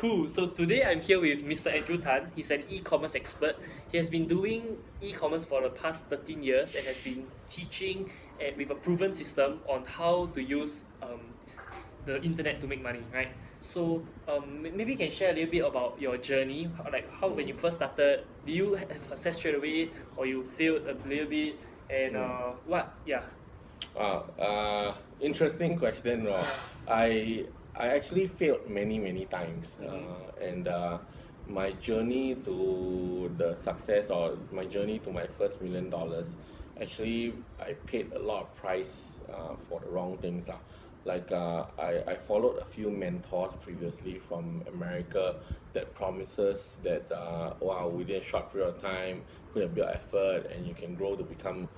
Cool. So today I'm here with Mr. Andrew Tan. He's an e-commerce expert. He has been doing e-commerce for the past 13 years and has been teaching with a proven system on how to use the internet to make money, right? So maybe you can share a little bit about your journey, like how when you first started, do you have success straight away or you failed a little bit, and what? Yeah. Interesting question, Rob. I actually failed many times, and my journey to the success, or my journey to my first $1 million, actually I paid a lot of price for the wrong things. Like I followed a few mentors previously from America that promises that wow, within a short period of time, put a bit of effort, and you can grow to become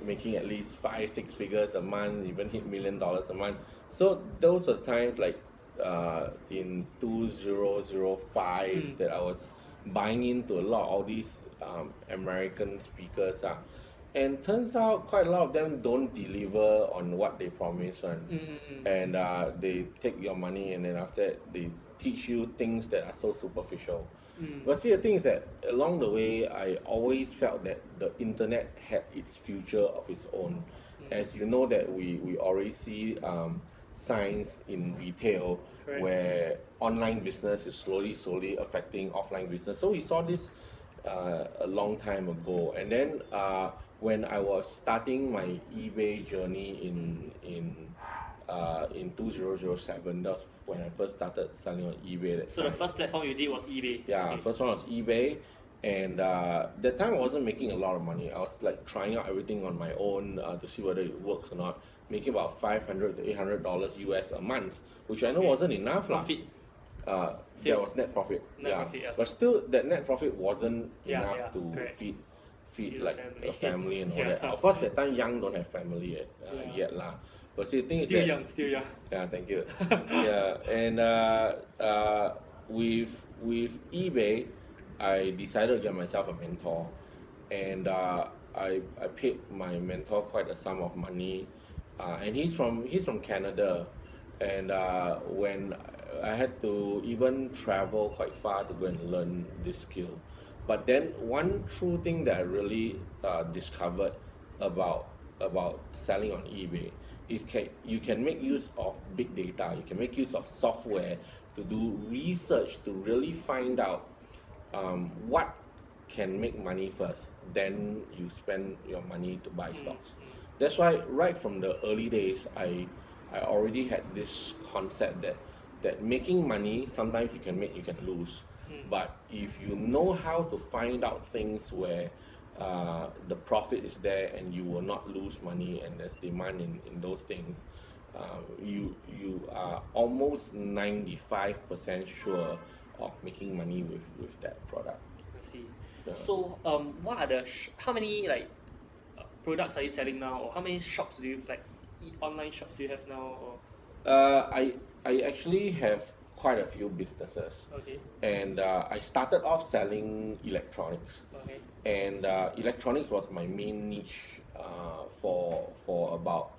making at least 5-6 figures a month, even hit $1 million a month. So those are times like in 2005 that I was buying into a lot of all these American speakers. And turns out quite a lot of them don't deliver on what they promise and they take your money, and then after that they teach you things that are so superficial. But see, the thing is that along the way, I always felt that the internet had its future of its own. As you know, that we already see signs in retail. Correct. Where online business is slowly affecting offline business. So we saw this a long time ago, and then when I was starting my eBay journey in 2007, that's when I first started selling on eBay. So the first platform you did was eBay. Yeah, okay. First one was eBay, and that time I wasn't making a lot of money. I was like trying out everything on my own to see whether it works or not. Making about $500 to $800 US a month, which I know wasn't enough. Profit. That was net profit. Profit, yeah. But still, that net profit wasn't enough to correct. feed like a family and all that. Of course, that time young don't have family yet lah. But see, the thing is that still young. Yeah, thank you. Yeah, and with eBay, I decided to get myself a mentor, and I paid my mentor quite a sum of money, and he's from Canada, and when I had to even travel quite far to go and learn this skill. But then one true thing that I really discovered about selling on eBay is you can make use of big data. You can make use of software to do research to really find out what can make money first. Then you spend your money to buy stocks. That's why right from the early days, I already had this concept that making money, sometimes you can make, you can lose. But if you know how to find out things where the profit is there and you will not lose money and there's demand in those things, you are almost 95% sure of making money with that product. I see. Yeah. So what are the how many products are you selling now, or how many shops do you online shops do you have now? Or I actually have quite a few businesses. Okay. And I started off selling electronics. Okay. And electronics was my main niche for about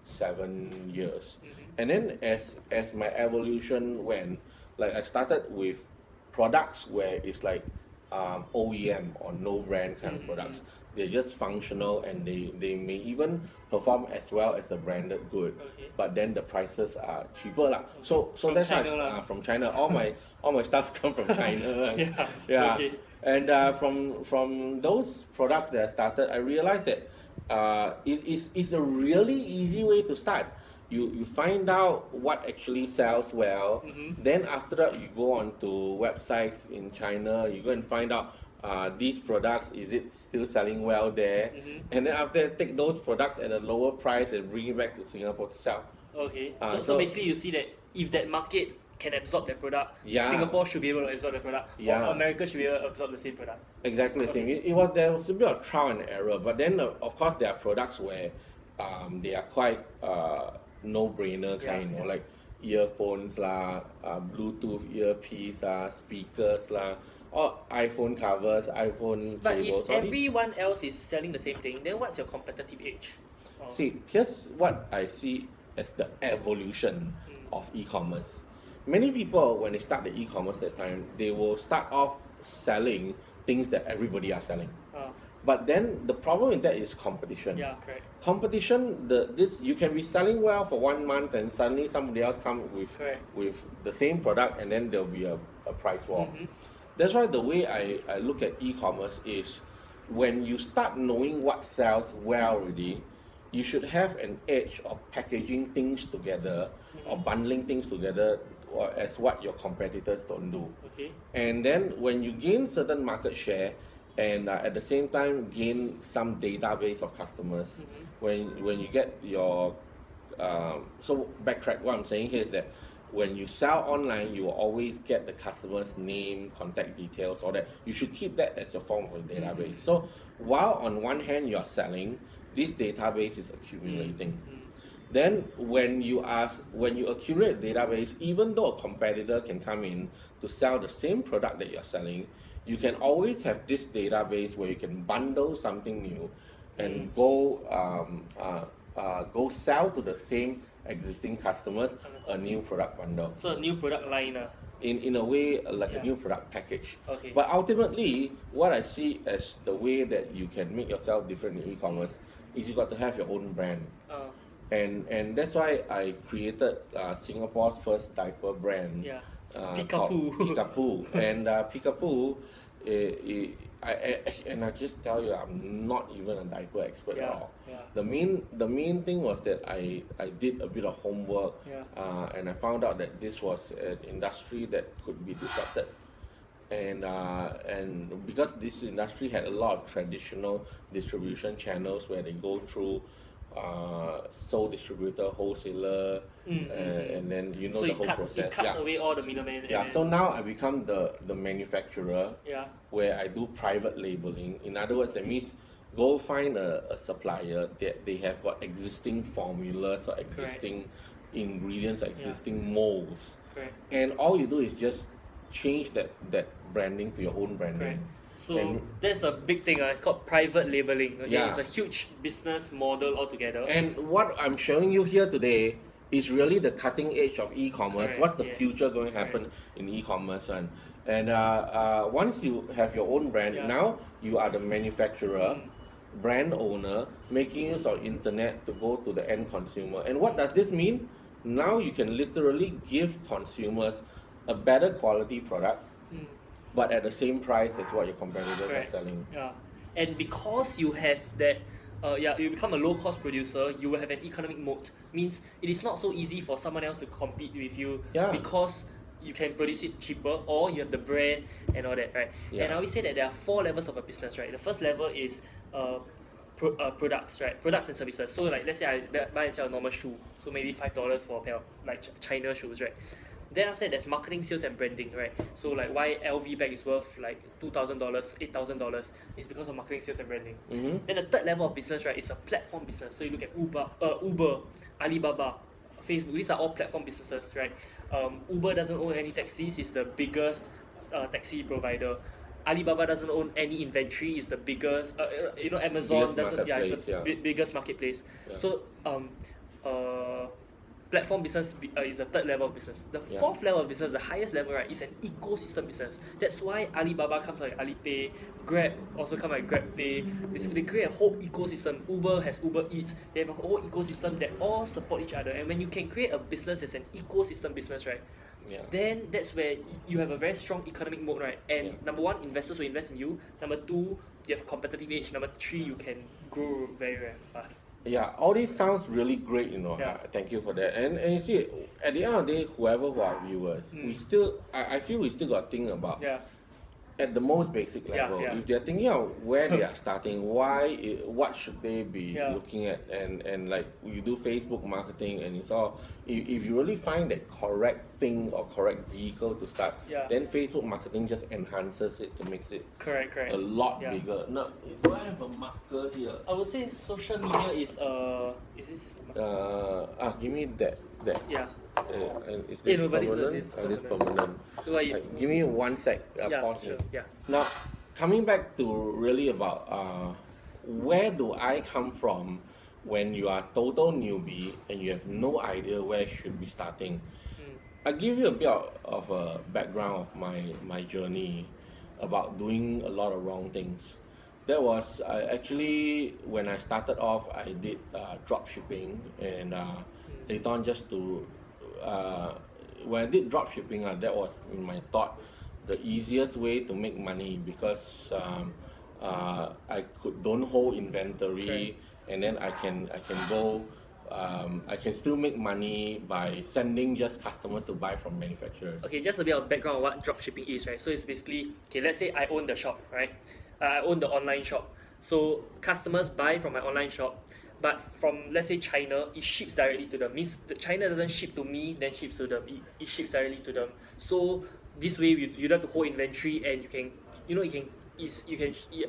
7 years. And then as my evolution went, like I started with products where it's like OEM or no brand kind of products. They're just functional, and they may even perform as well as a branded good, but then the prices are cheaper lah. So that's why from China. All my stuff come from China. Yeah. Okay. And from those products that I started, I realized that it's a really easy way to start. You find out what actually sells well. Then after that, you go on to websites in China. You go and find out these products, is it still selling well there? And then after that, take those products at a lower price and bring it back to Singapore to sell. Okay. So basically, you see that if that market can absorb that product, Singapore should be able to absorb the product, or America should be able to absorb the same product. Exactly the same. There was a bit of trial and error, but then of course there are products where they are quite no-brainer kind, like earphones lah, Bluetooth earpiece speakers lah, or iPhone covers, iPhone But cables. If everyone else is selling the same thing, then what's your competitive edge? See, here's what I see as the evolution of e-commerce. many people, when they start the e-commerce that time, they will start off selling things that everybody are selling. But then the problem with that is competition. Yeah, correct. Competition, this you can be selling well for 1 month and suddenly somebody else come with the same product, and then there'll be a price war. That's why the way I look at e-commerce is, when you start knowing what sells well already, you should have an edge of packaging things together or bundling things together, or as what your competitors don't do. Okay. And then when you gain certain market share, and at the same time gain some database of customers, when you get your so backtrack, what I'm saying here is that when you sell online, you will always get the customer's name, contact details, all that. You should keep that as your form of a database. So while on one hand you are selling, this database is accumulating. Then when you accumulate database, even though a competitor can come in to sell the same product that you're selling, you can always have this database where you can bundle something new and go sell to the same existing customers a new product bundle. So a new product line. In a way, like a new product package. Okay. But ultimately, what I see as the way that you can make yourself different in e-commerce is you got to have your own brand. And that's why I created Singapore's first diaper brand. Called Peekapoo. And Peekapoo, and I just tell you, I'm not even a diaper expert at all. The main thing was that I did a bit of homework, and I found out that this was an industry that could be disrupted. And because this industry had a lot of traditional distribution channels where they go through sole distributor, wholesaler, and then so the whole process. It cuts away all the middlemen. So now I become the manufacturer, where I do private labeling. In other words, that means go find a supplier that they have got existing formulas or existing ingredients or existing molds. And all you do is just change that branding to your own branding. So that's a big thing. It's called private labeling. It's a huge business model altogether. And what I'm showing you here today is really the cutting edge of e-commerce. What's the future going to happen in e-commerce? And once you have your own brand, now you are the manufacturer, brand owner, making use of internet to go to the end consumer. And what does this mean? Now you can literally give consumers a better quality product, but at the same price as what your competitors are selling. And because you have that, you become a low-cost producer, you will have an economic moat. Means it is not so easy for someone else to compete with you because you can produce it cheaper, or you have the brand and all that, right? And I always say that there are 4 levels of a business, right? The first level is products, right? Products and services. So like, let's say I buy and sell a normal shoe, so maybe $5 for a pair of like China shoes, right? Then after that, there's marketing, sales, and branding, right? So like, why LV bag is worth like $2,000, $8,000 is because of marketing, sales, and branding. Then the third level of business, right, is a platform business. So you look at Uber, Alibaba, Facebook. These are all platform businesses, right? Uber doesn't own any taxis. It's the biggest taxi provider. Alibaba doesn't own any inventory. It's the biggest. Amazon doesn't. It's the biggest marketplace. So platform business is the third level of business. The fourth level of business, the highest level, right, is an ecosystem business. That's why Alibaba comes like Alipay, Grab also comes like GrabPay. They create a whole ecosystem. Uber has Uber Eats. They have a whole ecosystem that all support each other. And when you can create a business as an ecosystem business, right, then that's where you have a very strong economic moat, right? And number one, investors will invest in you. Number two, you have competitive edge. Number three, you can grow very, very fast. All this sounds really great, thank you for that. And you see, at the end of the day, who are viewers, I feel we still got to think about at the most basic level, if they're thinking of where they are starting, what should they be looking at, and like you do Facebook marketing, and it's all, if you really find that correct thing or correct vehicle to start, then Facebook marketing just enhances it to makes it correct a lot bigger. Now, do I have a marker here? I would say social media is this? Give me that. Is this permanent? This permanent. Give me 1 sec. Pause here. Now, coming back to really about where do I come from when you are total newbie and you have no idea where you should be starting. I give you a bit of a background of my journey about doing a lot of wrong things. That was actually when I started off, I did drop shipping, and later on just to uh, when I did drop shipping, that was in my thought the easiest way to make money, because I could don't hold inventory, and then I can go. I can still make money by sending just customers to buy from manufacturers. Okay, just a bit of background on what dropshipping is, right? So it's basically, okay, let's say I own the shop, right? I own the online shop. So customers buy from my online shop, but from, let's say, China, it ships directly to them. Means the China doesn't ship to me, then ships to them. It ships directly to them. So this way, you don't have to hold inventory, and you can,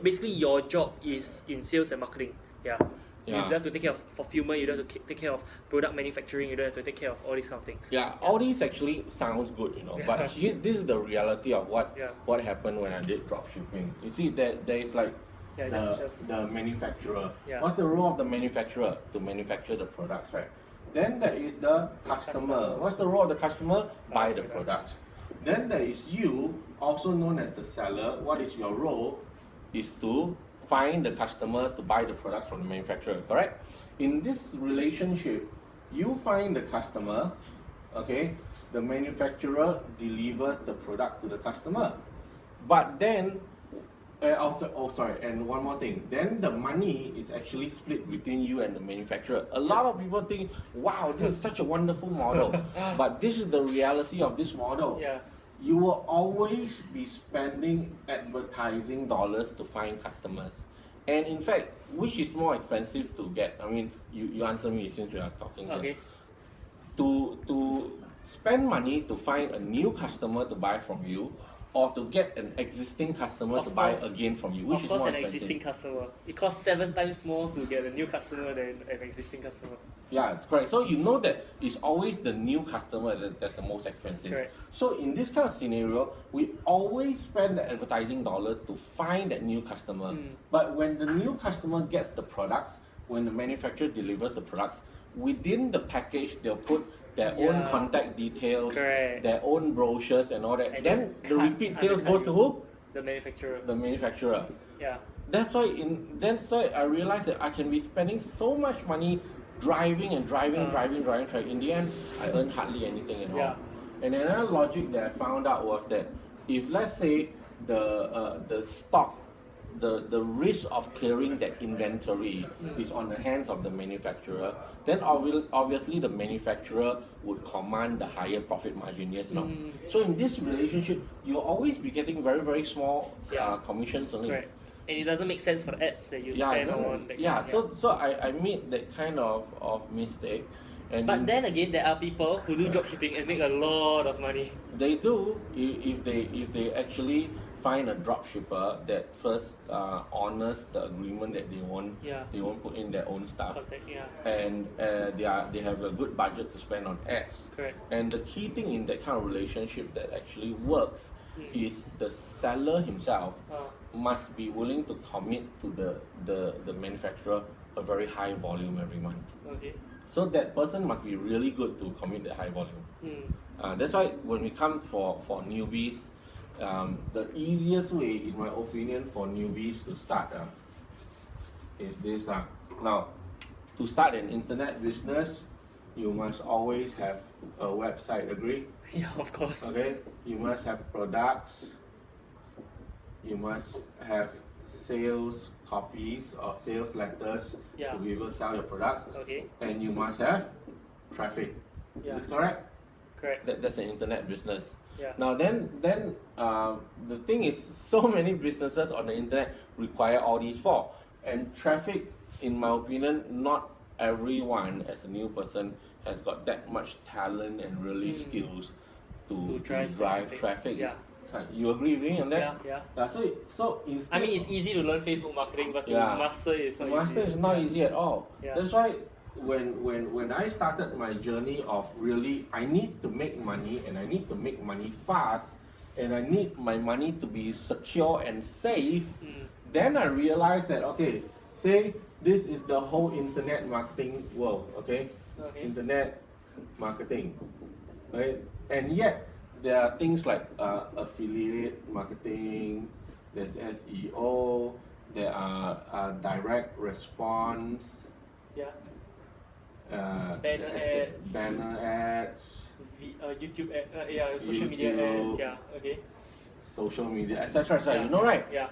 basically your job is in sales and marketing. Yeah. You Yeah. don't have to take care of fulfillment, you don't have to take care of product manufacturing, you don't have to take care of all these kind of things. Yeah, all these actually sounds good, but here, this is the reality of what happened when I did drop shipping. You see, there is like the manufacturer. Yeah. What's the role of the manufacturer? To manufacture the products, right? Then there is the customer. What's the role of the customer? Buy the products. Then there is you, also known as the seller. What is your role? Is to find the customer to buy the products from the manufacturer, correct? In this relationship, you find the customer, okay? The manufacturer delivers the product to the customer. But then, and one more thing, then the money is actually split between you and the manufacturer. A lot of people think, wow, this is such a wonderful model. But this is the reality of this model. Yeah. You will always be spending advertising dollars to find customers. And in fact, which is more expensive to get? I mean, you answer me since we are talking here. Okay. To spend money to find a new customer to buy from you, or to get an existing customer to buy again from you, which is more expensive? Of course, an existing customer. It costs 7 times more to get a new customer than an existing customer. Yeah, correct. So you know that it's always the new customer that's the most expensive. Correct. So in this kind of scenario, we always spend the advertising dollar to find that new customer. But when the new customer gets the products, when the manufacturer delivers the products, within the package they'll put their own contact details, their own brochures and all that. And then the repeat sales goes to who? The manufacturer. The manufacturer. Yeah. That's why I realized that I can be spending so much money driving. In the end, I earn hardly anything at all. And another logic that I found out was that if, let's say, the stock, the risk of clearing that inventory is on the hands of the manufacturer, then obviously the manufacturer would command the higher profit margin. Yes, no. So in this relationship, you'll always be getting very, very small commissions only. Correct. And it doesn't make sense for the ads that you spend on. So I made that kind of mistake. But then again, there are people who do dropshipping and make a lot of money. They do if they actually find a dropshipper that first honors the agreement that they won't put in their own stuff. And they have a good budget to spend on ads. Correct. And the key thing in that kind of relationship that actually works is the seller himself must be willing to commit to the manufacturer a very high volume every month. Okay. So that person must be really good to commit the high volume. That's why when we come for newbies, the easiest way, in my opinion, for newbies to start is this. Now, to start an internet business, you must always have a website, agree? Yeah, of course. Okay, you must have products, you must have sales copies or sales letters to be able to sell your products. Okay. And you must have traffic. Is this correct? Correct. That's an internet business. Yeah. Now then the thing is, so many businesses on the internet require all these four. And traffic, in my opinion, not everyone as a new person has got that much talent and really skills to drive traffic. Yeah. You agree with me on that? Yeah. So instead, I mean, it's easy to learn Facebook marketing, but to master it is not easy. Master is not easy at all. Yeah. That's why when I started my journey of really, I need to make money, and I need to make money fast, and I need my money to be secure and safe, then I realized that, okay, say this is the whole internet marketing world, okay? Internet marketing, right? And yet there are things like affiliate marketing, there's SEO, there are direct response, Yeah. banner ads. banner ads, YouTube social media ads. YouTube. Yeah. Okay. social media, etc. etc. Yeah, You know, right? Yeah.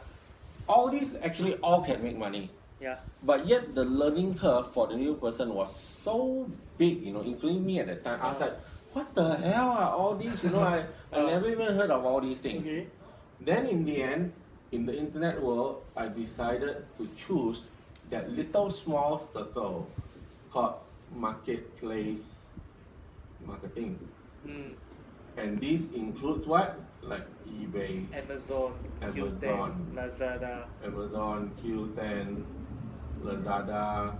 All these actually all can make money. Yeah. But yet the learning curve for the new person was so big, including me at that time. I was like, what the hell are all these? I never even heard of all these things. Okay. Then in the end, in the internet world, I decided to choose that little small circle called marketplace marketing. Mm. And this includes what? Like eBay, Amazon, Amazon. Q10, Lazada. Amazon, Q10, Lazada,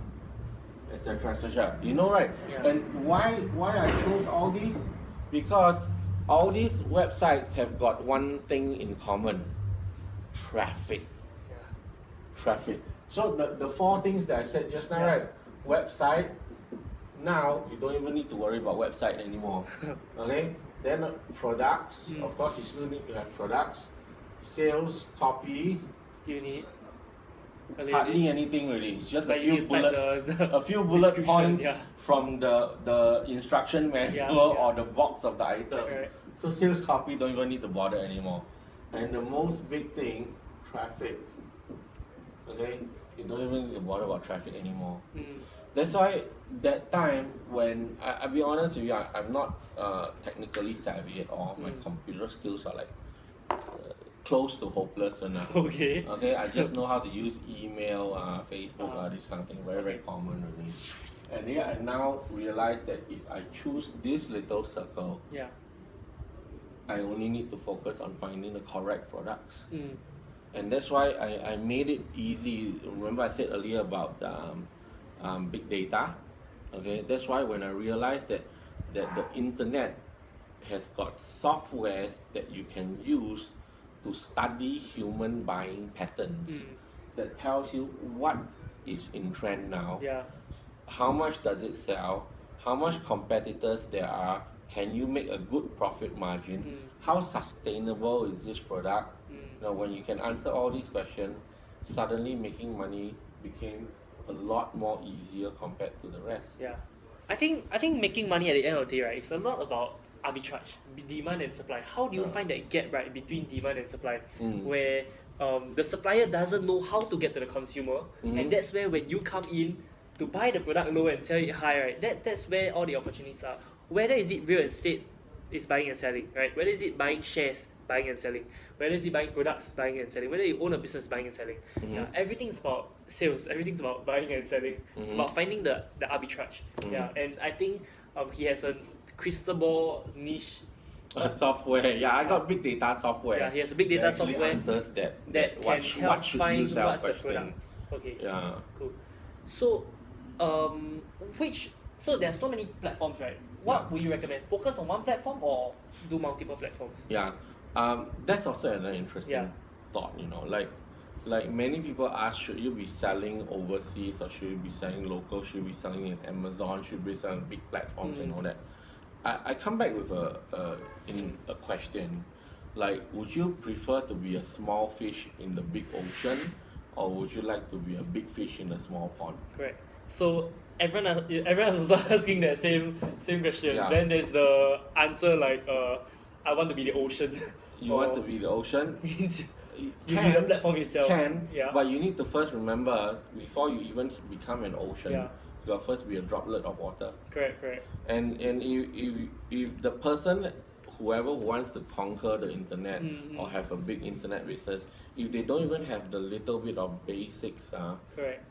etc. etc. You know, right? Yeah. And why I chose all these? Because all these websites have got one thing in common: traffic. Yeah. Traffic. So the four things that I said just now, Yeah. right? Website. Now you don't even need to worry about website anymore. Okay. Then products. Mm. Of course, you still need to have products. Sales, copy. Still need. Hardly anything really. It's just a Like you few need type bullet, the a few bullet description, points yeah. from the instruction manual Yeah, or the box of the item. Right. So sales copy don't even need to bother anymore. And the most big thing, traffic. Okay, you don't even need to bother about traffic anymore. Mm. That's why that time when I'll be honest with you, I'm not technically savvy at all. My Mm. computer skills are like close to hopeless and Okay. okay, I just know how to use email, Facebook, this kind of thing, very very common really. And yeah, I now realize that if I choose this little circle, Yeah. I only need to focus on finding the correct products. Mm. And that's why I made it easy. Remember I said earlier about big data. Okay, that's why when I realized that the internet has got softwares that you can use to study human buying patterns, Mm. that tells you what is in trend now, Yeah. how much does it sell, how much competitors there are, can you make a good profit margin, Mm. how sustainable is this product. Mm. Now when you can answer all these questions, suddenly making money became a lot more easier compared to the rest. Yeah. I think making money at the end of the day, right, it's a lot about arbitrage, demand and supply. How do you Yeah. find that gap, right, between demand and supply, Mm. where the supplier doesn't know how to get to the consumer, Mhm. and that's where when you come in to buy the product low and sell it high, right, that's where all the opportunities are. Whether is it real estate is buying and selling, right? Whether is it buying shares, buying and selling, whether is it buying products, buying and selling, whether you own a business, buying and selling. Mhm. Yeah, everything's about sales, everything's about buying and selling. It's Mhm. about finding the arbitrage. Mhm. Yeah, and I think he has a crystal ball niche. Software, yeah, I got big data software. Yeah, he has a big data that actually software answers that that can help what should you find sell what's the question. products. Okay, Yeah. cool. So, so there are so many platforms, right? What Yeah. would you recommend? Focus on one platform or do multiple platforms? Yeah, that's also another interesting Yeah. thought. Like many people ask, should you be selling overseas or should you be selling local? Should you be selling in Amazon? Should you be selling big platforms and all that? I come back with a question, like, would you prefer to be a small fish in the big ocean, or would you like to be a big fish in a small pond? Correct. So everyone is also asking that same question. Yeah. Then there's the answer like I want to be the ocean. You want to be the ocean? means You you be the platform itself. Yeah. but you need to first remember, before you even become an ocean, Yeah. you will first be a droplet of water. Correct. And if the person, whoever wants to conquer the internet Mm. or have a big internet business, if they don't even have the little bit of basics, Correct.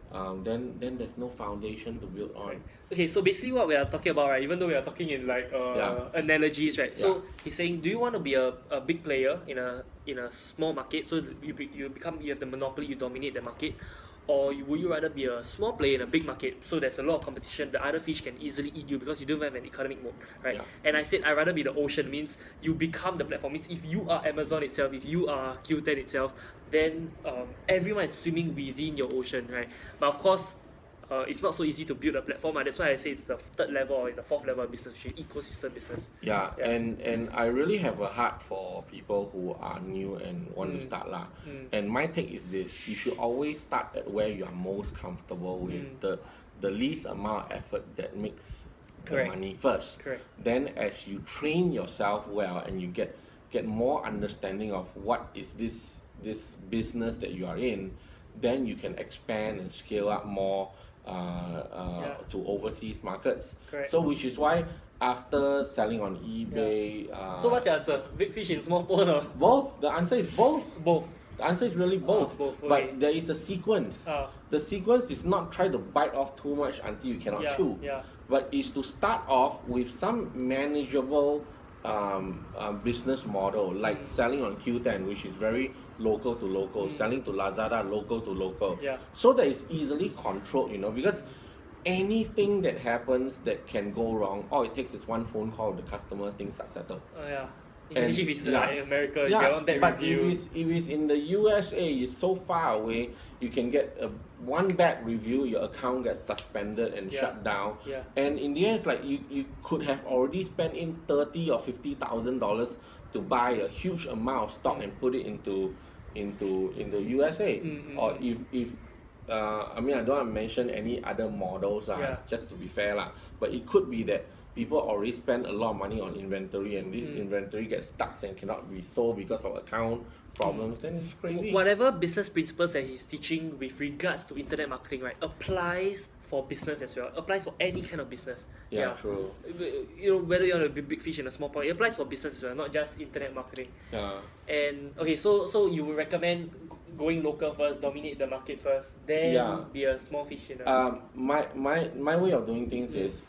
then there's no foundation to build on. Right. Okay, so basically what we are talking about, right, even though we are talking in like Yeah. analogies, right? Yeah. So he's saying, do you want to be a big player in a small market, so you have the monopoly, you dominate the market, or would you rather be a small player in a big market, so there's a lot of competition, the other fish can easily eat you because you don't have an economic mode, right? Yeah. And I said I'd rather be the ocean, means you become the platform. Means if you are Amazon itself, if you are Q10 itself, then everyone is swimming within your ocean, right? But of course, it's not so easy to build a platform. That's why I say it's the third level or the fourth level of business, which is ecosystem business. Yeah, Yeah. and I really have a heart for people who are new and want to start lah. And my take is this: you should always start at where you are most comfortable with, the least amount of effort that makes the Correct. money first. Correct. Then as you train yourself well and you get more understanding of what is this business that you are in, then you can expand and scale up more to overseas markets. Correct. So which is why after selling on eBay, So what's your answer? Big fish in small pond or? both. The answer is both. Both. The answer is really both. Both, okay. But there is a sequence. The sequence is not try to bite off too much until you cannot chew, but is to start off with some manageable business model, like selling on Q10, which is very local to local, selling to Lazada, local to local, so that it's easily controlled, because anything that happens that can go wrong, all it takes is one phone call, the customer, things are settled. Imagine if it's like in America, you get one bad but review. if it's in the USA, it's so far away, you can get one bad review, your account gets suspended and shut down. And in the end, it's like you could have already spent in $30,000 or $50,000 to buy a huge amount of stock and put it into USA. Or if I mean, I don't want to mention any other models, just to be fair lah. But it could be that people already spend a lot of money on inventory, and this inventory gets stuck and cannot be sold because of account problems. Then it's crazy. Whatever business principles that he's teaching with regards to internet marketing, right, applies for business as well. Applies for any kind of business. True. Whether you want to be big fish in a small pond, it applies for business as well, not just internet marketing. And okay, so you would recommend going local first, dominate the market first, then be a small fish in a... My way of doing things is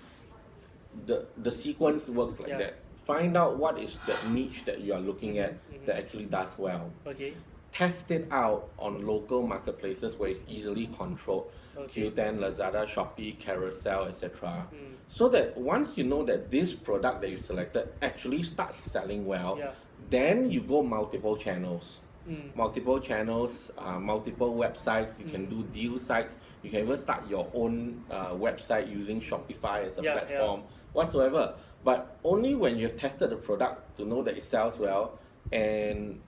the sequence works like that. Find out what is that niche that you are looking at that actually does well. Test it out on local marketplaces where it's easily controlled. Q10, Lazada, Shopee, Carousel, etc. So that once you know that this product that you selected actually starts selling well, then you go multiple channels. Multiple channels, multiple websites. You can do deal sites. You can even start your own website using Shopify as a platform, whatsoever. But only when you've tested the product to know that it sells well, and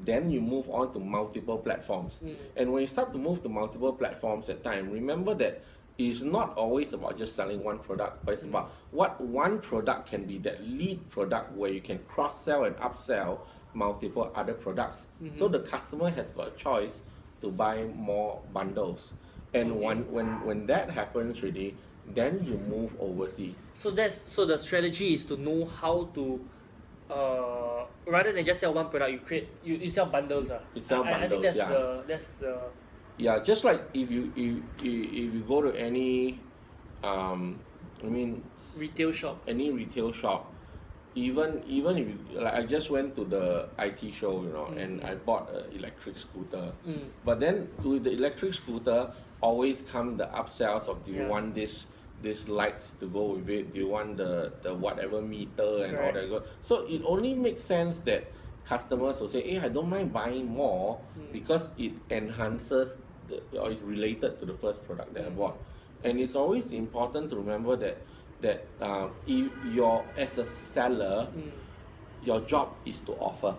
then you move on to multiple platforms. And when you start to move to multiple platforms at time, remember that it's not always about just selling one product, but it's about what one product can be that lead product where you can cross-sell and upsell multiple other products. So the customer has got a choice to buy more bundles. And when that happens really, then you move overseas. So the strategy is to know how to rather than just sell one product, you sell bundles. You sell bundles, I think that's the just like if you go to any retail shop. Any retail shop, even if you, like, I just went to the IT show, and I bought an electric scooter. But then with the electric scooter always come the upsells of, do you want this lights to go with it? Do you want the whatever meter and all that? So it only makes sense that customers will say, hey, I don't mind buying more because it enhances or is related to the first product that I bought. And it's always important to remember that if you're, as a seller, your job is to offer.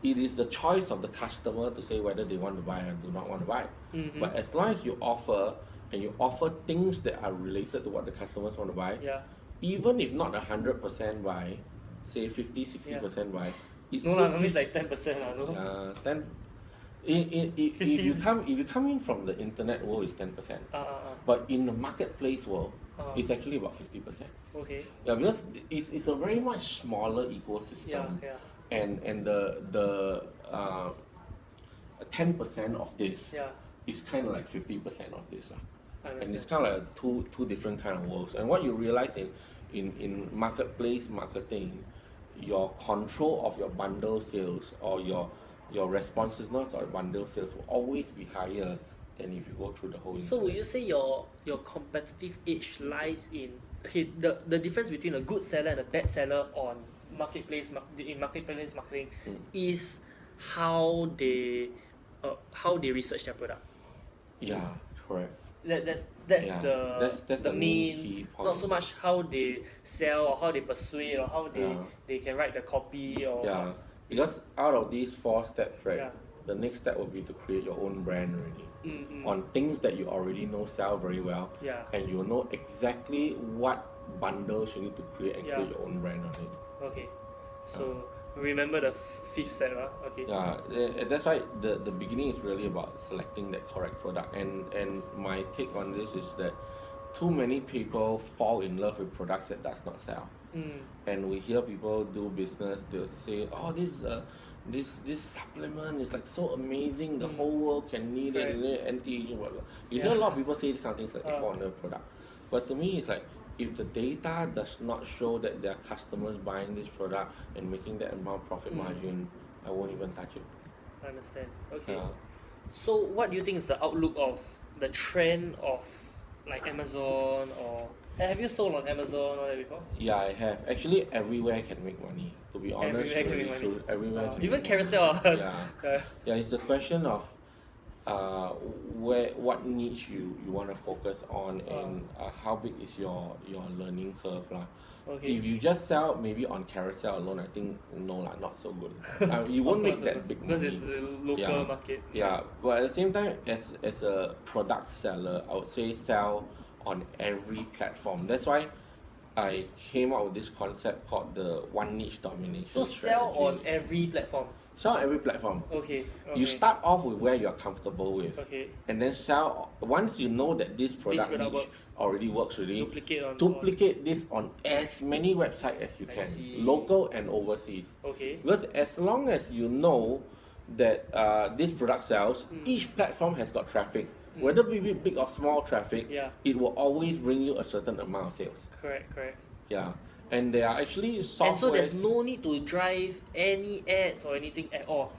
It is the choice of the customer to say whether they want to buy or do not want to buy. But as long as you offer, and you offer things that are related to what the customers want to buy, even if not 100% buy, say 50-60% buy, it's it's like 10%. 10. If you come in from the internet world, it's 10%. But in the marketplace world, it's actually about 50%. Because it's a very much smaller ecosystem. And the 10% of this is kind of like 50% of this. And it's kind of like two different kind of worlds. And what you realize in marketplace marketing, your control of your bundle sales or your responsiveness or bundle sales will always be higher than if you go through the whole internet. So would you say your competitive edge lies in the difference between a good seller and a bad seller on marketplace marketing is how they research their product? Yeah, correct. That's Yeah, the that's the main key point. not so much how they sell or how they persuade or how Yeah. they can write the copy or Yeah, because out of these 4 steps, right, Yeah. the next step will be to create your own brand already Mm. on things that you already know sell very well, Yeah. and you know exactly what bundles you need to create and Yeah. create your own brand on it. Okay. So remember the fifth step, okay. Yeah, that's why the beginning is really about selecting that correct product, and my take on this is that too many people fall in love with products that does not sell. Mm. And we hear people do business, they'll say, oh, this supplement is like so amazing, the whole world can need it, Correct. anti-aging, blah, blah. You Yeah. hear a lot of people say this kind of things like Uh. for a product. But to me, it's like, if the data does not show that there are customers buying this product and making that amount of profit margin, I won't even touch it. I understand. Okay. Yeah. So what do you think is the outlook of the trend of like Amazon or have you sold on Amazon or that before? Yeah, I have. Actually, everywhere can make money. To be honest, Everywhere can really make money. true. Everywhere can Even make carousel. money. Yeah. Uh, Yeah, it's a question of what niche you want to focus on, and how big is your learning curve lah. Okay. If you just sell maybe on carousel alone, I think no lah, not so good. You won't make that big money. because it's the local market. Yeah, but at the same time, as a product seller, I would say sell on every platform. That's why I came up with this concept called the one niche domination So sell strategy. on every platform. Sell on every platform. Okay. You start off with where you're comfortable with, Okay. and then sell. Once you know that this product product niche works. already works, already Duplicate on this on as many websites as you I can, see. local and overseas. Okay. Because as long as you know that this product sells, each platform has got traffic. Whether big or small traffic, Yeah. it will always bring you a certain amount of sales. Correct. Yeah, and there are actually software. And so there's no need to drive any ads or anything at all.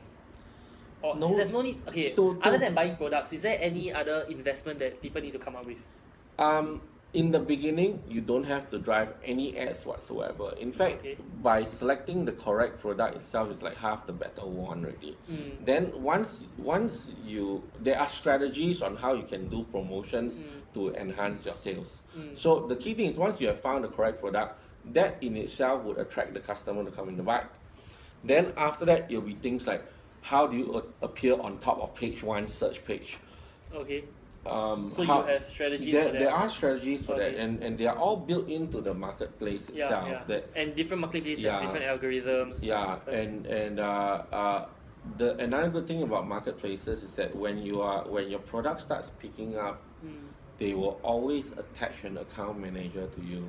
Or No. there's no need. Okay. Other than buying products, is there any other investment that people need to come up with? In the beginning, you don't have to drive any ads whatsoever. In fact, Okay. by selecting the correct product itself is like half the battle won already. Then once there are strategies on how you can do promotions to enhance your sales. So the key thing is once you have found the correct product, that in itself would attract the customer to come in to buy. Then after that, it'll be things like how do you appear on top of page 1 search page. Okay. So How- you have strategies there, for that. there are strategies for that, Okay. and they are all built into the marketplace itself. Yeah. That And different marketplaces Yeah. have different algorithms. yeah, and the another good thing about marketplaces is that when your product starts picking up, they will always attach an account manager to you.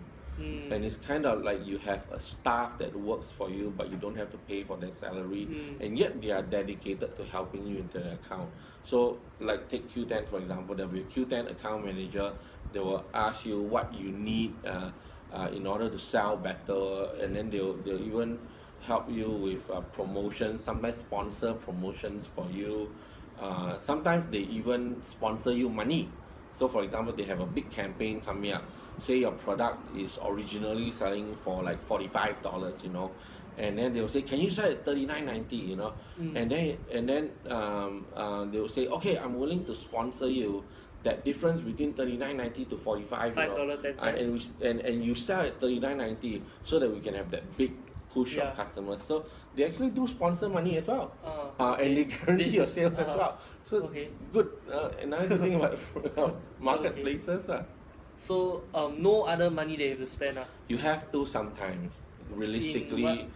And it's kind of like you have a staff that works for you, but you don't have to pay for their salary, and yet they are dedicated to helping you into the account. So, like take Q10 for example, there will be a Q10 account manager. They will ask you what you need in order to sell better, and then they'll even help you with promotions. Sometimes sponsor promotions for you. Sometimes they even sponsor you money. So, for example, they have a big campaign coming up. Say your product is originally selling for like $45, and then they will say, can you sell at $39.90, and then they will say, okay, I'm willing to sponsor you that difference between $39.90 to $45, $5.10. and you sell at $39.90 so that we can have that big push of customers. So they actually do sponsor money as well, and they guarantee your sales as well. So good. Another good thing about marketplaces. So no other money they have to spend. You have to sometimes. Realistically,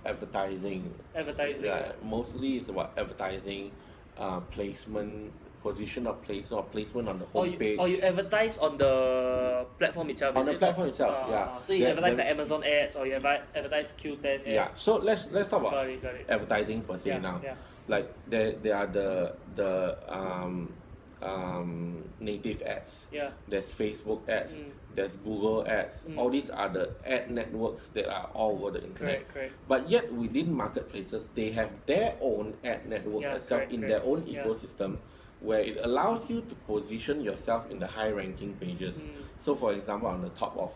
advertising. Advertising. Yeah, mostly it's about advertising, placement, position of place or placement on the homepage. Or you advertise on the platform itself. On the platform itself, yeah. So you advertise like Amazon ads or you advertise Q10 ads. Yeah. So let's talk about Got it. advertising per se now. Yeah. Like there are the native ads. Yeah. There's Facebook ads. There's Google ads. All these are the ad networks that are all over the internet. Correct. But yet within marketplaces, they have their own ad network itself in their own ecosystem, where it allows you to position yourself in the high ranking pages. So for example, on the top of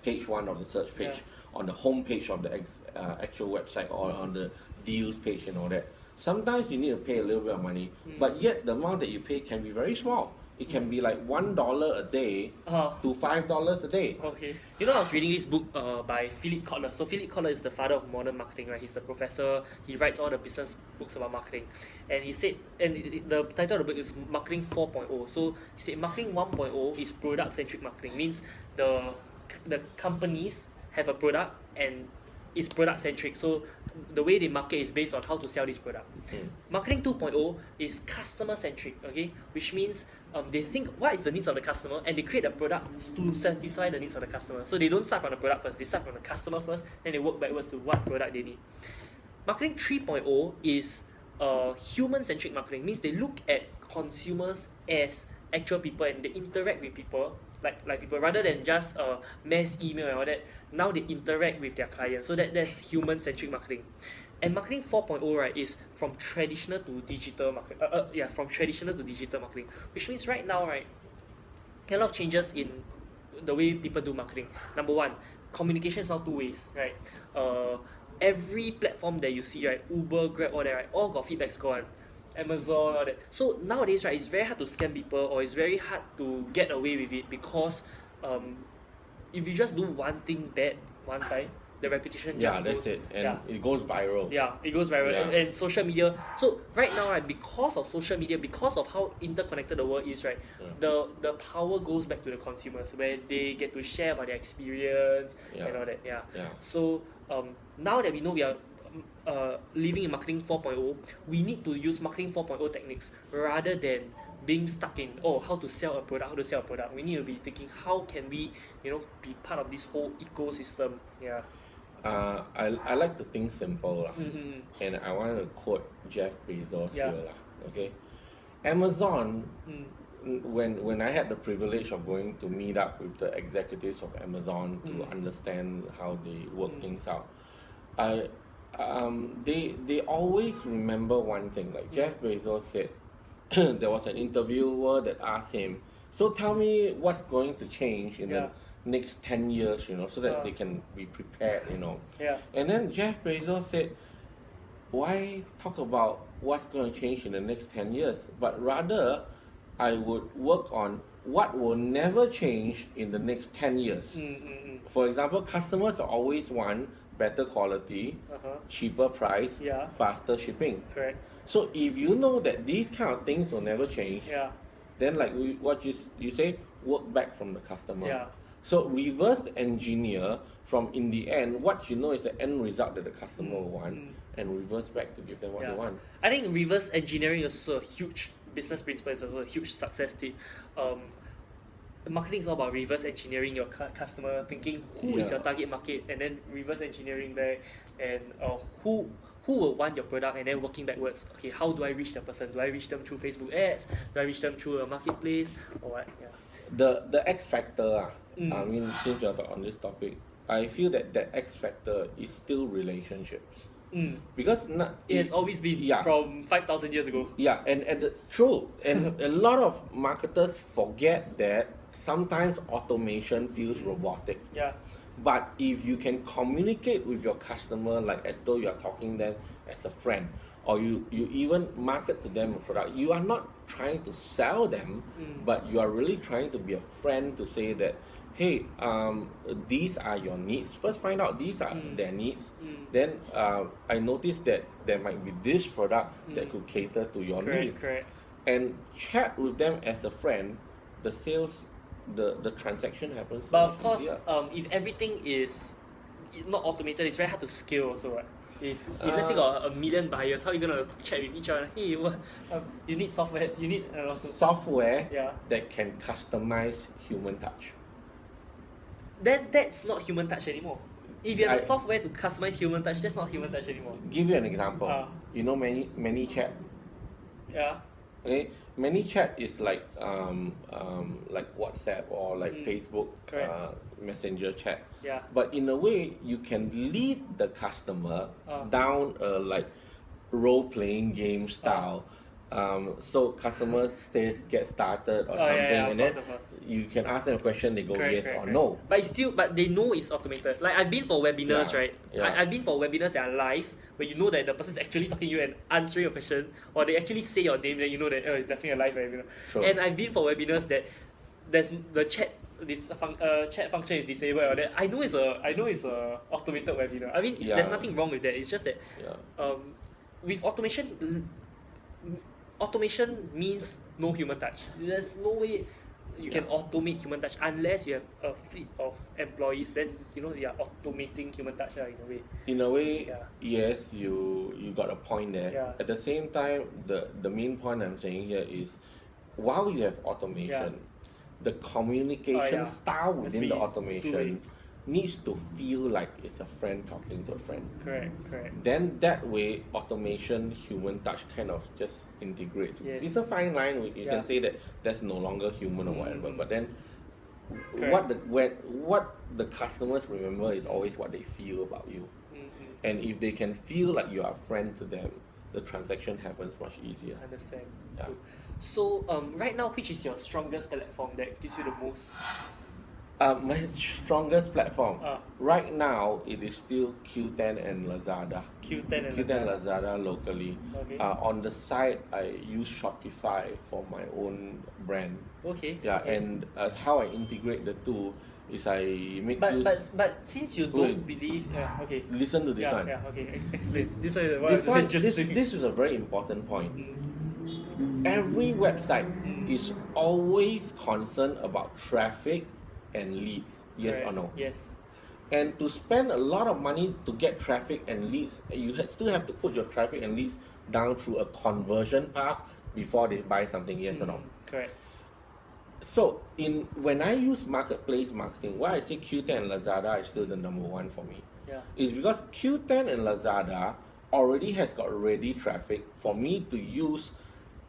page 1 of the search page, on the home page of the actual website, or on the deals page and all that, sometimes you need to pay a little bit of money, but yet the amount that you pay can be very small. It can be like $1 a day to $5 a day. Okay. You know, I was reading this book by Philip Kotler. So Philip Kotler is the father of modern marketing, right? He's the professor. He writes all the business books about marketing. And he said, the title of the book is Marketing 4.0. So he said Marketing 1.0 is product-centric marketing. Means the companies have a product and it's product-centric. So the way they market is based on how to sell this product. Marketing 2.0 is customer-centric, okay? Which means they think what is the needs of the customer and they create a product to satisfy the needs of the customer. So they don't start from the product first, they start from the customer first, then they work backwards to what product they need. Marketing 3.0 is human-centric marketing, means they look at consumers as actual people and they interact with people like people rather than just mass email and all that. Now they interact with their clients, so that's human-centric marketing. And marketing 4.0, right, is from traditional to digital marketing. From traditional to digital marketing, which means right now, right, a lot of changes in the way people do marketing. Number one, communication is now two ways, right? Every platform that you see, right, Uber, Grab, all that, right, all got feedback score, Amazon, all that. So nowadays, right, it's very hard to scam people or it's very hard to get away with it because if you just do one thing bad one time, the reputation just that's goes, it, and it goes viral. it goes viral. Yeah. And social media. So right now, right, because of social media, because of how interconnected the world is, right, the power goes back to the consumers where they get to share about their experience and all that. So now that we know we are living in marketing 4.0, we need to use marketing 4.0 techniques rather than being stuck in how to sell a product. We need to be thinking how can we be part of this whole ecosystem. I like to think simple and I want to quote Jeff Bezos here okay. Amazon, when I had the privilege of going to meet up with the executives of Amazon to understand how they work things out, they always remember one thing. Like Jeff Bezos said, there was an interviewer that asked him, so tell me what's going to change in the next 10 years, so that they can be prepared, And then Jeff Bezos said, why talk about what's going to change in the next 10 years, but rather I would work on what will never change in the next 10 years. For example, customers always want better quality, cheaper price, faster shipping. Correct. So if you know that these kind of things will never change, then like what you say, work back from the customer. So reverse engineer from in the end, what you know is the end result that the customer will want, and reverse back to give them what they want. I think reverse engineering is also a huge business principle, it's also a huge success tip. Marketing is all about reverse engineering your customer, thinking who is your target market, and then reverse engineering there, and who will want your product, and then working backwards. Okay, how do I reach that person? Do I reach them through Facebook ads? Do I reach them through a marketplace or what? The X factor, I mean, since you're on this topic, I feel that X factor is still relationships. Because it has always been from 5,000 years ago. True. And a lot of marketers forget that sometimes automation feels robotic. But if you can communicate with your customer like as though you are talking them as a friend, or you even market to them a product, you are not trying to sell them, but you are really trying to be a friend to say that, hey, these are your needs. First find out these are their needs. Then I noticed that there might be this product that could cater to your needs. And chat with them as a friend, the sales, the transaction happens. But of course, if everything is not automated, it's very hard to scale also, right? If let's say you got 1 million buyers, how are you gonna chat with each other? Hey, you need software, you need software that can customize human touch. That's not human touch anymore. If you have a software to customize human touch, that's not human touch anymore. Give you an example. You know ManyChat? Okay, ManyChat is like WhatsApp or like Facebook Messenger chat. But in a way, you can lead the customer down a like role-playing game style So customers get started or Oh something, yeah, and of then course. you can ask them a question, they go yes or no. But it's still, but they know it's automated. Like I've been for webinars, Yeah, right? yeah. I've been for webinars that are live, where you know that the person is actually talking to you and answering your question, or they actually say your name, then you know that it's definitely a live webinar. True. And I've been for webinars that there's the chat function is disabled, or that I know it's a automated webinar. I mean, Yeah. there's nothing wrong with that. It's just that Yeah. with automation means no human touch. There's no way you can automate human touch unless you have a fleet of employees. Then you are automating human touch in a way. In a way, Yeah. yes, you got a point there. Yeah. At the same time, the main point I'm saying here is, while you have automation, the communication style within be the automation two-way. needs to feel like it's a friend talking to a friend. Correct. Then that way, automation, human touch kind of just integrates. Yes. It's a fine line. You can say that that's no longer human or whatever. But then, what the customers remember is always what they feel about you. And if they can feel like you are a friend to them, the transaction happens much easier. Understand. Yeah. Cool. So right now, which is your strongest platform that gives you the most? My strongest platform Ah. right now, it is still Q10 and Lazada. Q10 and Q10 Lazada. Lazada locally. Okay. On the side, I use Shopify for my own brand. Okay. Yeah, okay. and how I integrate the two is I make But use. but since you don't believe, okay. Listen to this one. Yeah. Okay. Explain. This one is what This is one, interesting. this is a very important point. Every website is always concerned about traffic and leads. Yes or no? Yes. And to spend a lot of money to get traffic and leads, you still have to put your traffic and leads down through a conversion path before they buy something. Yes or no? Correct. So when I use marketplace marketing, why I say Q10 and Lazada is still the number one for me. Yeah. Is because Q10 and Lazada already has got ready traffic for me to use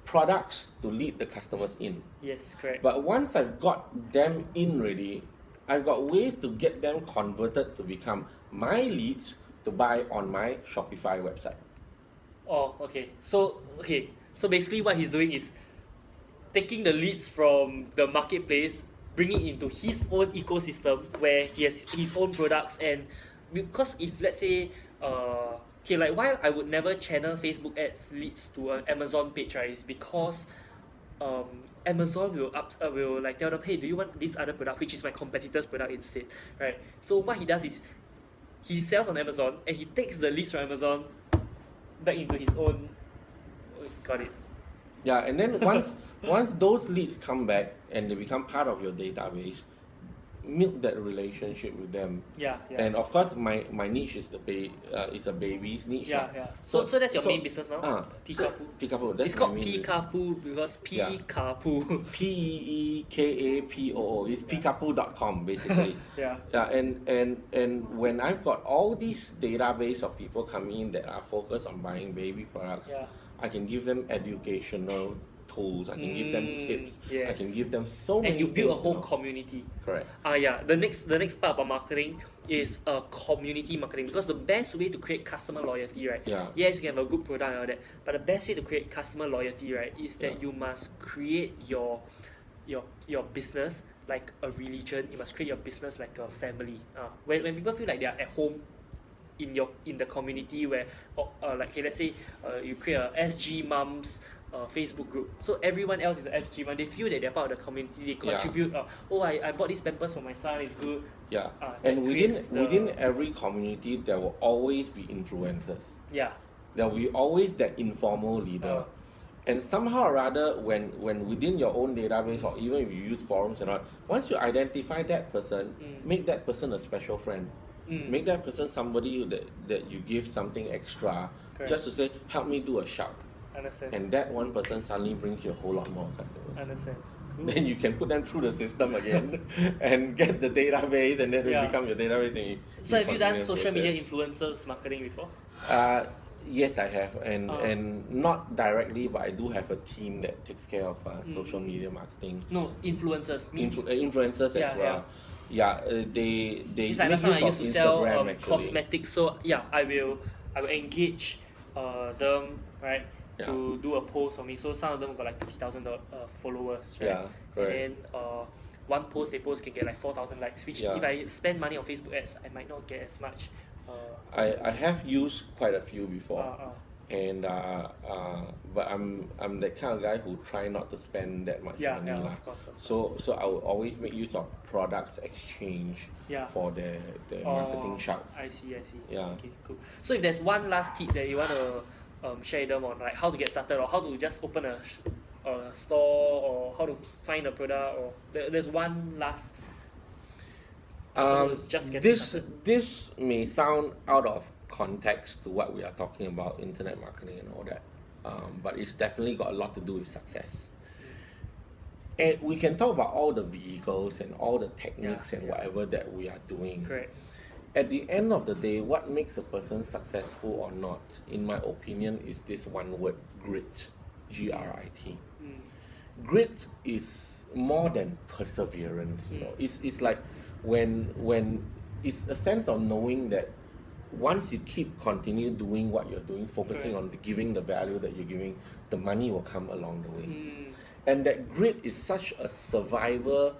products to lead the customers in. Yes, correct. But once I've got them in ready, I've got ways to get them converted to become my leads to buy on my Shopify website. Oh, okay. So basically what he's doing is taking the leads from the marketplace, bringing it into his own ecosystem where he has his own products. And because if let's say like why I would never channel Facebook ads leads to an Amazon page, right, is because Amazon will like tell them, hey, do you want this other product, which is my competitor's product instead, right? So what he does is he sells on Amazon and he takes the leads from Amazon back into his own. Got it. Yeah, and then once those leads come back and they become part of your database, milk that relationship with them. Yeah. And of course, my niche is is a baby's niche. Yeah. So that's your main business now. Peekapoo. Peekapoo. That's It's called my main Peekapoo because Peekapoo. Peekapoo. It's peekapoo.com basically. Yeah. And when I've got all these database of people coming in that are focused on buying baby products, I can give them educational tools. I can give them tips. Yes. I can give them so many. And you build a things, whole community. Correct. The next part about marketing is community marketing, because the best way to create customer loyalty, right? Yeah. Yes, you can have a good product and all that, but the best way to create customer loyalty, right, is that you must create your business like a religion. You must create your business like a family. When people feel like they are at home in the community, where like let's say you create a SG Mums Facebook group, so everyone else is an SG Mum. They feel that they're part of the community. They contribute. I bought this pampers for my son. It's good. Yeah. And within every community, there will always be influencers. Yeah. There will be always that informal leader. And somehow or rather, when within your own database, or even if you use forums and all, once you identify that person, make that person a special friend. Make that person somebody that you give something extra. Correct. Just to say, help me do a shout. Understand. And that one person suddenly brings you a whole lot more customers. Understand. Cool. Then you can put them through the system again and get the database, and then they become your database. And So have you done continue social process. media influencers marketing before? Yes, I have, and not directly, but I do have a team that takes care of social media marketing. No, influencers means Influencers as well. Yeah, they it's like make last time I use used of to sell Instagram actually. cosmetics, so I will engage them, right? to do a post for me. So some of them got like 30,000 followers, right? Yeah, correct. And then one post they post can get like 4,000 likes, which Yeah. if I spend money on Facebook ads, I might not get as much. I have used quite a few before. Uh, And but I'm that kind of guy who try not to spend that much yeah, money yeah, lah. of course. So I will always make use of products exchange Yeah. for their marketing shouts. I see. Yeah. Okay, cool. So if there's one last tip that you want to share with them on like how to get started or how to just open a store or how to find a product or there's one last person who's just getting started. This may sound out of context to what we are talking about, internet marketing and all that, but it's definitely got a lot to do with success. And we can talk about all the vehicles and all the techniques and whatever that we are doing. Correct. At the end of the day, what makes a person successful or not, in my opinion, is this one word: grit. Grit. Grit is more than perseverance. You know, it's like when it's a sense of knowing that once you continue doing what you're doing, focusing on giving the value that you're giving, the money will come along the way. And that grit is such a survival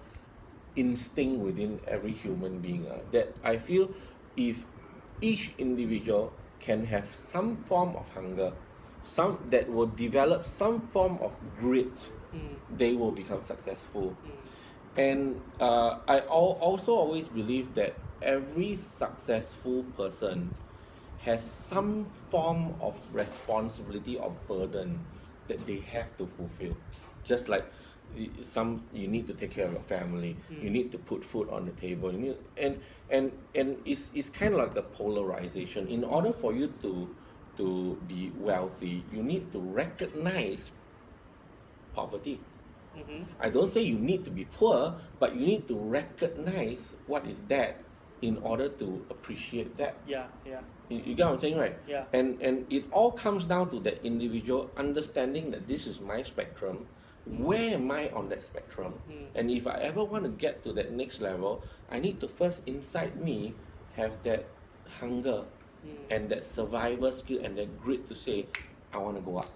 instinct within every human being that I feel if each individual can have some form of hunger, some that will develop some form of grit, they will become successful. And I also always believe that every successful person has some form of responsibility or burden that they have to fulfill. Just like you need to take care of your family, you need to put food on the table, you need, and it's kind of like a polarization. In order for you to be wealthy, you need to recognize poverty. I don't say you need to be poor, but you need to recognize what is that in order to appreciate that. Yeah. You get what I'm saying, right? Yeah. And it all comes down to that individual understanding that this is my spectrum. Where am I on that spectrum? And if I ever want to get to that next level, I need to first inside me have that hunger and that survival skill and that grit to say, I want to go up.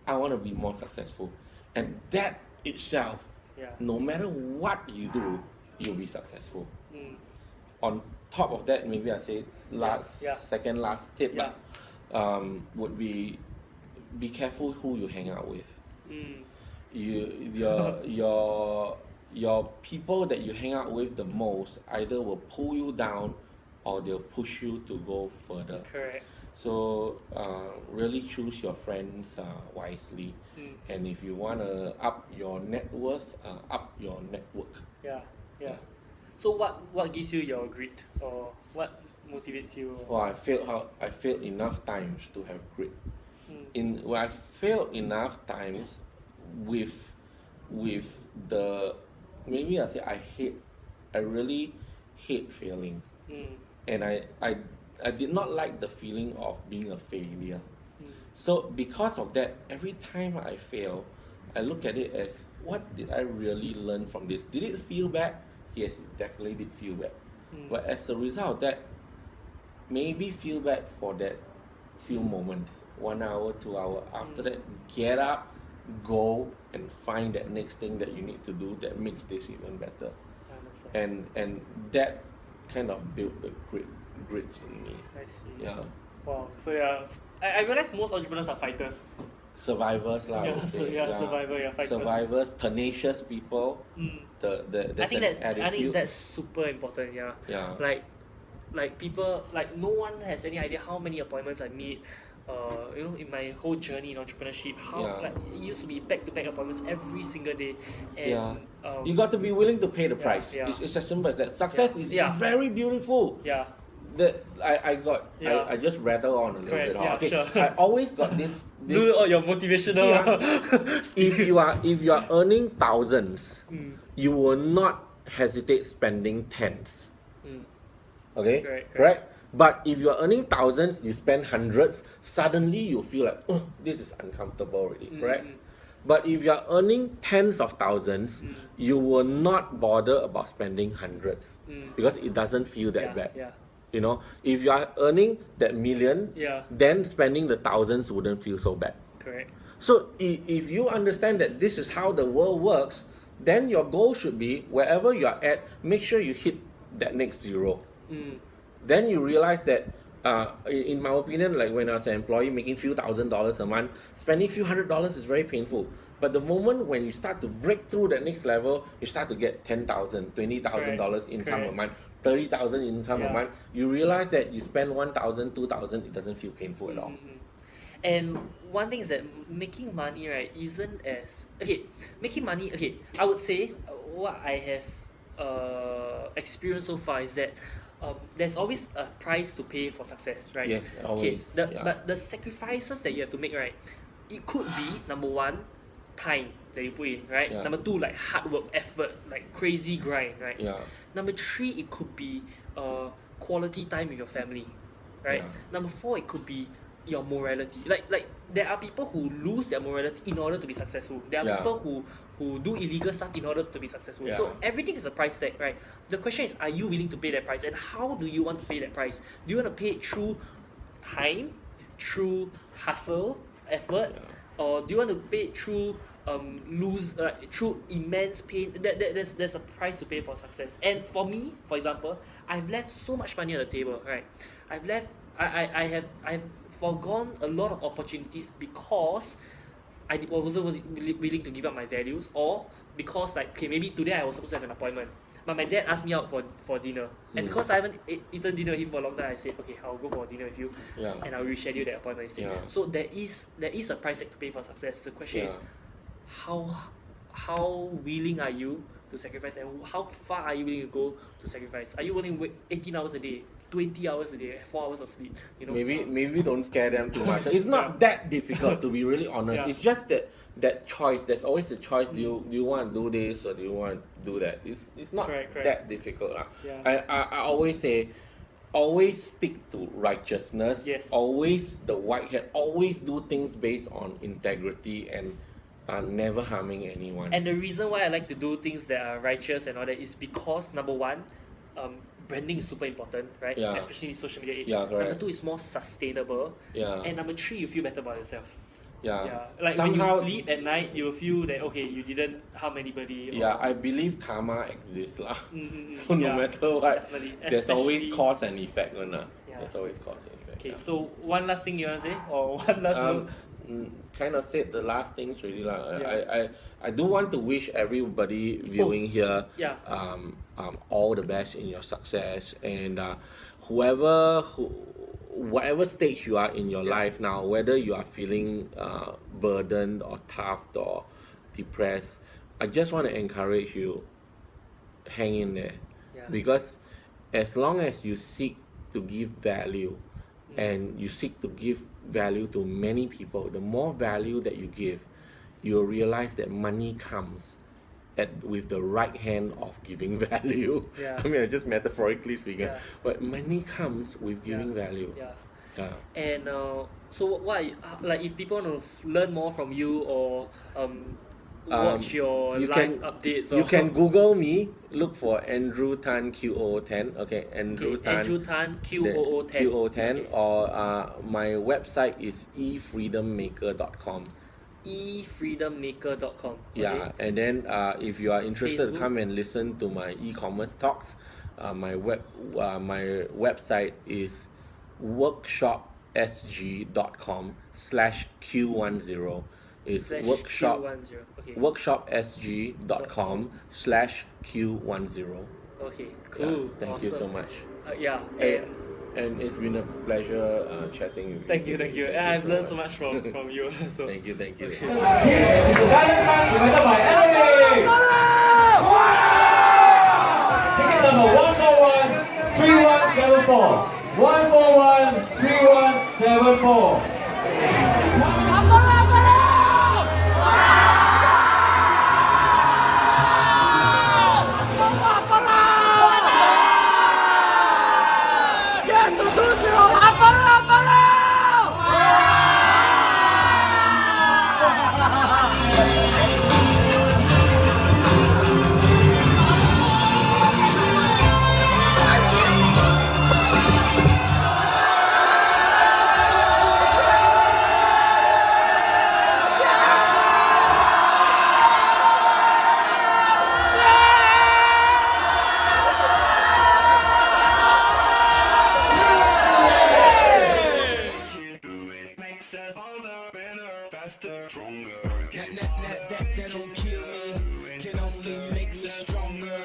I want to be more successful. And that itself, no matter what you do, you'll be successful. On top of that, maybe I say second last tip would be careful who you hang out with. Your people that you hang out with the most either will pull you down or they'll push you to go further. Correct. So really choose your friends wisely, and if you want to up your net worth, up your network. Yeah. So what gives you your grit or what motivates you? Well, I failed enough times to have grit. When I failed enough times with the, maybe I say I really hate failing, and I did not like the feeling of being a failure. So because of that, every time I fail, I look at it as, what did I really learn from this? Did it feel bad? Yes, it definitely did feel bad. But as a result of that, maybe feel bad for that few moments, 1 hour, 2 hours. After that, get up, go and find that next thing that you need to do that makes this even better. I understand. And that kind of built the grit in me. I see. Yeah. Wow. So I realize most entrepreneurs are fighters. Survivors lah. I would say. Survivor, fighter. Survivors, tenacious people. I think that's super important. Yeah. Like people, like no one has any idea how many appointments I meet. In my whole journey in entrepreneurship, like it used to be back-to-back appointments every single day. And, you got to be willing to pay the price. It's as simple as that. Success is very beautiful. Yeah. That I just rattle on a little bit. Okay. Sure. I always got this Do all your motivational. if you are earning thousands, you will not hesitate spending tens. Okay? Correct? But if you are earning thousands, you spend hundreds, suddenly you feel like, oh, this is uncomfortable already, correct? But if you are earning tens of thousands, you will not bother about spending hundreds because it doesn't feel that bad. You know, if you are earning that million, then spending the thousands wouldn't feel so bad. Correct. So if you understand that this is how the world works, then your goal should be wherever you are at, make sure you hit that next zero. Then you realize that, in my opinion, like when I was an employee making few $1,000s a month, spending few $100s is very painful. But the moment when you start to break through that next level, you start to get $10,000, $20,000 income a month, 30,000 income a month. You realize that you spend 1,000, 2,000, it doesn't feel painful at all. And one thing is that making money, right, isn't as making money. Okay, I would say what I have experienced so far is that there's always a price to pay for success, right? Yes, always. But the sacrifices that you have to make, right, it could be number one, time that you put in, right? Yeah. Number two, like hard work, effort, like crazy grind, right? Yeah. Number three, it could be quality time with your family, right? Yeah. Number four, it could be your morality. Like there are people who lose their morality in order to be successful. There are people who do illegal stuff in order to be successful. Yeah. So everything is a price tag, right? The question is, are you willing to pay that price, and how do you want to pay that price? Do you want to pay it through time, through hustle, effort, or do you want to pay it through through immense pain? There's a price to pay for success. And for me, for example, I've left so much money on the table, right? I've forgone a lot of opportunities because I wasn't willing to give up my values, or because like, okay, maybe today I was supposed to have an appointment, but my dad asked me out for dinner, and because I haven't eaten dinner with him for a long time, I said, okay, I'll go for dinner with you, and I'll reschedule that appointment instead. So there is a price tag to pay for success. The question is, how willing are you to sacrifice, and how far are you willing to go to sacrifice? Are you willing to wait 18 hours a day, 20 hours a day, 4 hours of sleep? You know, maybe don't scare them too much. It's not that difficult, to be really honest. It's just that choice. There's always a choice. Do you want to do this, or do you want to do that? It's not that difficult. I always say, always stick to righteousness. Yes. Always the white hat. Always do things based on integrity and never harming anyone. And the reason why I like to do things that are righteous and all that is because, number one, branding is super important, right? Especially in social media age. Number two is more sustainable. And number three, you feel better about yourself. Like Somehow, when you sleep at night, you feel that, okay, you didn't harm anybody. I believe karma exists lah. So no matter what, there's always cause and effect. There's always cause and effect. Okay, so one last thing you want to say, or one last note? Kind of said the last things really lah. I do want to wish everybody viewing here all the best in your success, and whatever stage you are in your life now, whether you are feeling burdened or tough or depressed, I just want to encourage you, hang in there, because as long as you seek to give value, and you seek to give value to many people, the more value that you give, you'll realize that money comes with the right hand of giving value. I mean, just metaphorically speaking, but money comes with giving value. And so what, like, if people want to learn more from you, or watch your live updates, or you can Google me, look for Andrew Tan QOO10. Okay, Andrew Tan QOO10. Or my website is efreedommaker.com. efreedommaker.com. And then if you are interested to come and listen to my e-commerce talks, my website is workshopsg.com/Q10. It's workshopsg.com/Q10. Okay, cool. Thank you so much. And it's been a pleasure chatting with you. Thank you. I've learned so much from you. So Thank you. Okay. Ticket number 141-3174. 141-3174. makes us harder, better, faster, stronger. That don't kill me, can only make me stronger.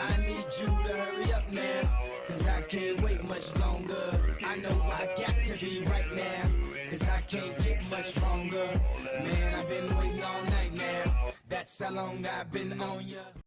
I need you to hurry up now, cause I can't wait much longer. I know I got to be right now, cause I can't get much stronger. Man, I've been waiting all night now, that's how long I've been on ya.